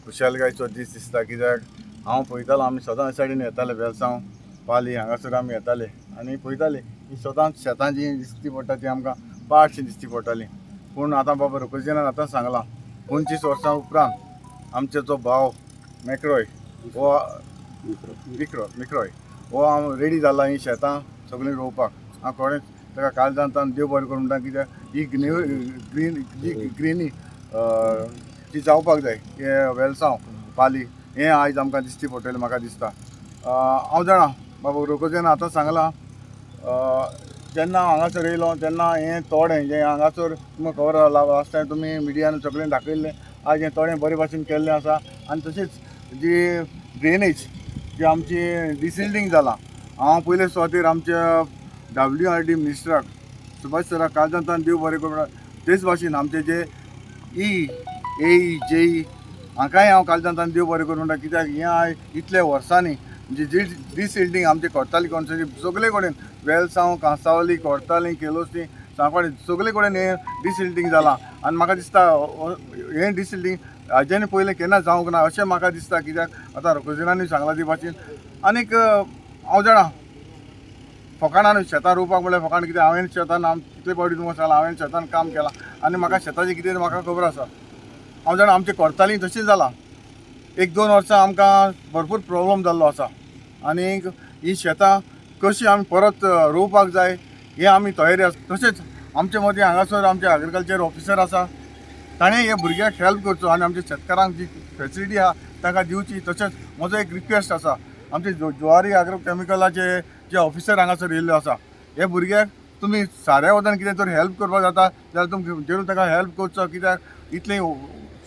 खुशालकायेचो दीस दिसता, कित्याक हांव पळयतालो आमी सदां हे सायडीन येताले वेलसांव पाली हांगासर आमी येताले आनी पळयताले की सदांच शेतां जी दिसती पडटा ती आमकां पाडशी दिसती पडटाली. पूण आतां बाबा रुकोजीनान आतां सांगलां 25 वर्सां उपरांत आमचो जो भाव मेक्रोय हो मिक्रोय हो रेडी जाला ही शेतां सगळीं रोवपाक. हांव कोणें ताका काळजांतान देव बरें करूं म्हणटा, कित्याक ही ग्रीनी ती जावपाक जाय. हे वेलसांव पाली हें आयज आमकां दिसती पडटलें म्हाका दिसता. हांव जाणा बाबा रुकोजीन आतां सांगलां जेन्ना हांगासर येयलो तेन्ना हें तोडें जें हांगासर तुमकां खबर आसा लास्ट टायम तुमी मिडियान सगळें दाखयल्लें, आयज हें तोडें बरे भाशेन केल्लें आसा. आनी तशेंच जी ड्रेनेज जी आमची डिसिल्डिंग जाला, हांव पयले सुवातेर आमच्या WRD मिनिस्टराक सुभाष सराक काळजांतान देव बरें करूं. तेच भाशेन आमचे जे AE JE हांकांय हांव काळजांतान देव बरें करूं म्हणटा, कित्याक हें आयज इतल्या वर्सांनी जी डिसिल्डिंग आमचे कोर्ताली कॉन्स्टिट्युन्सी सगळे कडेन वेलसांव कांसावली कोर्ताली केलोसी सांकवाडे सगळे कडेन हें डिसिल्डिंग जालां. आनी म्हाका दिसता हें डिसिल्डिंग हाजें पयलें केन्ना जावंक ना अशें म्हाका दिसता, कित्याक आतां रुकोजीनानूय सांगलां ते भाशेन. आनीक हांव जाणा फकाणान शेतां रोवपाक म्हणल्यार फकाण, कित्याक हांवें शेतान कितले फावटी तुमकां सांगलां हांवें शेतान काम केलां आनी म्हाका शेताचें कितें म्हाका खबर आसा. हांव जाणा आमचे कोर्ताली तशें जालां, 1-2 वर्सां आमकां भरपूर प्रॉब्लम जाल्लो आसा. आनीक ही शेतां कशी आमी परत रोवपाक जाय हें आमी तयारी आसा. तशेंच आमचे मदीं हांगासर आमचे एग्रीकल्चर ऑफिसर आसा, ताणें हे भुरग्यांक हेल्प करचो आनी आमच्या शेतकारांक जी फेसिलिटी आहा ताका दिवची. तशेंच म्हजो एक रिक्वेस्ट आसा, आमचे जुवारी एग्रो केमिकलाचे जे ऑफिसर हांगासर येयल्ले आसा, हे भुरग्याक तुमी साऱ्या वतान कितें तर हेल्प करपाक जाता जाल्यार तुमी जरूर ताका हेल्प करचो. कित्याक इतली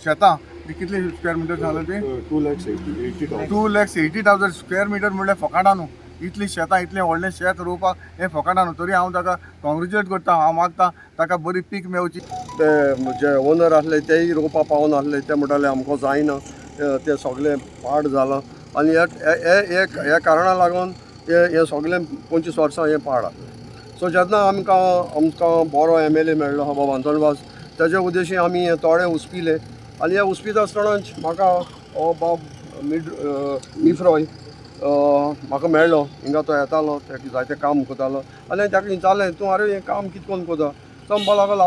शेतां कितली स्क्वेअर मिटर सांगलें ती 2,80,000 स्क्वेअर मिटर म्हणल्यार फकाणां न्हू. इतली शेतां इतलें व्हडलें शेत रोवपाक हें फकाणां न्हू. तरी हांव ताका कॉंग्रेच्युलेट करता. हांव मागता ताका बरी पीक मेळची. ते जे ओनर आसले तेय रोवपा पावून आसले, ते म्हणटाले आमकां जायना, ते सगळें पाड जालां. आनी हे कारणां लागून हे सगळें 25 वर्सां हें पाड. सो जेन्ना आमकां बरो MLA मेळ्ळो हा बाबा अंतोणवास, तेजे उद्देशी आमी हें थोडें उस्पिलें. आनी हें उस्पीत आसतनाच म्हाका हो बाब मिफ्रॉय म्हाका मेळ्ळो. हिंगा तो येतालो, तेका जायतें काम करतालो आनी ताका विचारलें तूं अरे हें काम कितें करून करता. तो म्हणपाक लागलो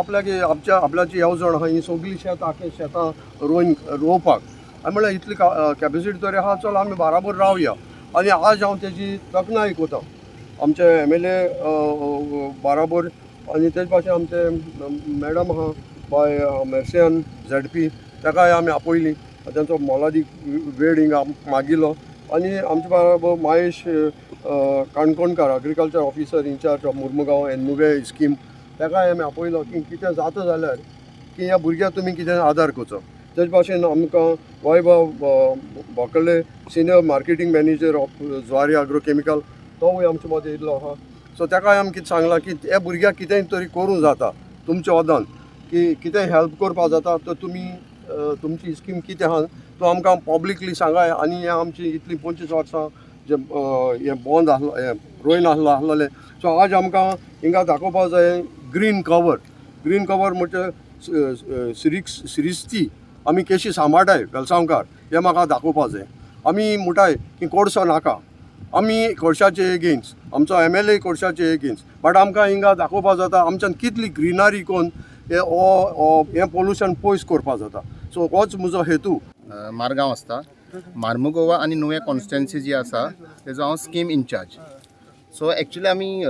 आपल्याची येवजण आहा ही सगळीं शेतां रोवपाक. हांवें म्हणलें इतली कॅपेसिटी तरी आहा, चल आमी बाराबर रावया. आनी आज हांव तेजी तकनाय कोता आमचे MLA बाराबर. आनी तेच भाशेन आमचे मॅडम आहा बाय मेर्सियन ZP, ताकाय आमी आपयली. तांचो मोलादीक वेळ हिंगा मागिल्लो. आनी आमचे बरोबर Mahesh Kankonkar agriculture officer in charge of Mormugao नुवे स्कीम, ताकाय आमी आपयलो की कितें जाता जाल्यार की ह्या भुरग्याक तुमी कितें आदार करचो. तेच भाशेन आमकां Vaibhav Bokle senior marketing manager of Zuari agro chemical, तोवूय आमचे मदें येयल्लो आहा. सो ताकाय आमी कितें सांगलां की ह्या भुरग्याक कितेंय तरी करूं जाता तुमच्या वदान, की कितें हेल्प करपाक जाता तर तुमी तुमची स्कीम कितें आहा तो आमकां पब्लिकली सांगाय. आनी हें आमची इतलीं 25 वर्सां जे हें बंद आसलो, हें रोयन आसलेलें. सो आज आमकां हिंगा दाखोवपाक जाय ग्रीन कवर म्हणजे सिरिस्ती आमी केशी सांबाळटाय वेलसांवकार, हें म्हाका दाखोवपाक जाय. आमी म्हणटाय की कोडसो नाका, आमी कोडशाचे एगेन्स्ट, आमचो MLA कोडशाचे एगेन्स्ट, बट आमकां हिंगा दाखोवपाक जाता आमच्यान कितली ग्रिनरी करून हें पोल्युशन पयस करपाक जाता. सो होच म्हजो हेतू. मारगांव आसता, मार्मुगोवा आनी नुवें कॉन्स्टिट्युएन्सी जी आसा तेजो हांव स्कीम इन्चार्ज. सो एक्चुली आमी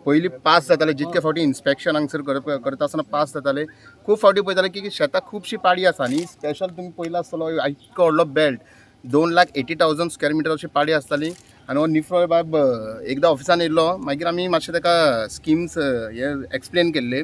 पयलीं पास जाताले, जितके फावटी इन्स्पेक्शन हांगसर करता आसतना पास जाताले. खूब फावटी पळयताले की शेतां खुबशी पाडी आसा न्ही. स्पेशल तुमी पयलो आसतलो इतको व्हडलो बेल्ट 2,80,000 स्क्वेअर मिटर अशी पाडी आसताली. आनी हो निफ्रॉय बाब एकदां ऑफिसान येयल्लो, मागीर आमी मातशें ताका स्किम्स हे एक्सप्लेन केल्ले.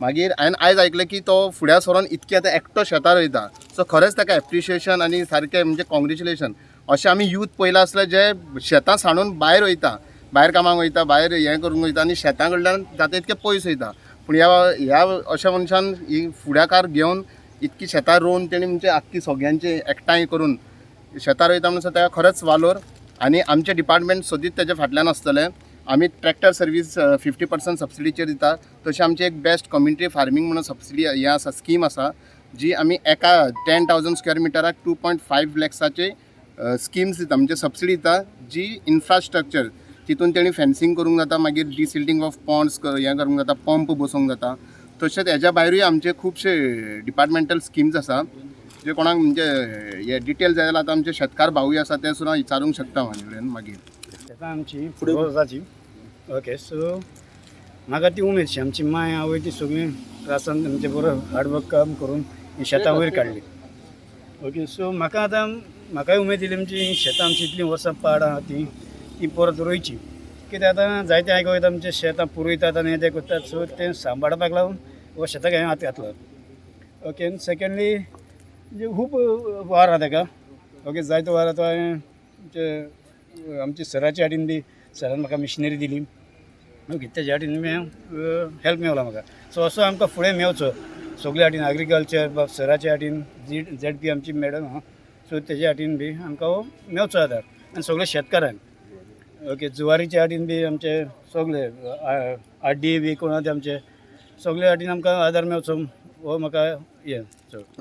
मागीर हांवें आयज आयकलें की तो फुड्या सरोन इतके आतां एकटो शेतां रोयता. सो खरेंच ताका एप्रिशिएशन आनी सारकें म्हणजे कॉंग्रेच्युलेशन. अशें आमी यूथ पयला आसले जे शेतां सांडून भायर वयता, भायर कामाक वयता, भायर हें करूंक वयता आनी शेतां कडल्यान जाता इतके पयस वयता. पूण ह्या अशा मनशान ही फुडाकार घेवन इतकी शेतां रोवन तेणी म्हणजे आख्खी सगळ्यांचे एकठांय करून शेतां रोयता म्हणून ताका खरेंच वालोर. आनी आमचे डिपार्टमेंट सदींच तेजे फाटल्यान आसतलें. आमी ट्रॅक्टर सर्वीस 50% सबसिडीचेर दिता. तशें आमची एक बेस्ट कम्युनिटी फार्मींग म्हणून सबसिडी हें आसा, स्कीम आसा. जी आमी एका 10,000 स्क्वेअर मिटराक 2.5 लॅक्साचे स्किम्स दिता म्हणजे सबसिडी दिता जी इन्फ्रास्ट्रक्चर तितून तेणी फेन्सिंग करूंक जाता मागीर डिसिल्टिंग ऑफ पॉन्ड्स हें करूंक जाता पंप बसोवंक जाता तशेंच हेज्या भायरूय आमचे खुबशे डिपार्टमेंटल स्किम्स आसा जे कोणाक म्हणजे हे डिटेल जाय जाल्यार आतां आमचे शेतकार भाऊय आसा ते सुद्दां विचारूंक शकता म्हाजे कडेन मागीर शेतां आमची फुडें वचपाची ओके सो म्हाका ती उमेद शी आमची माय आवय ती सगळीं त्रासान म्हणजे बरो हार्डवर्क काम करून ही शेतां वयर काडली ओके सो म्हाका आतां म्हाकाय उमेद येयली आमची शेतां आमची इतलीं वर्सां पाड आहा ती परत रोयची कित्याक आतां जायते आयको येता आमचे शेतां पुरयतात आनी ते करतात सो तें सांबाळपाक लागून हो शेताक हांवें हात घातलो ओके आनी सेकेंडली म्हणजे खूब वार आहा ताका ओके जायतो वार आतां हांवें आमची सराच्या हाडीन बी सरान म्हाका मिशनरी दिली ओके तेज्या हाडीन हेल्प मेवला म्हाका सो असो आमकां फुडें मेवचो सगळे हाडीन एग्रीकल्चर सराच्या हाडीन ZP आमची मॅडम आहा सो तेज्या हाडीन बी आमकां हो मेवचो आदार आनी सगळे शेतकारांक ओके जुवारीच्या हाडीन बी आमचे सगळे RDA बी कोण आहा ते आमचे सगळे हाडीन आमकां आदार मेवचो हो म्हाका हें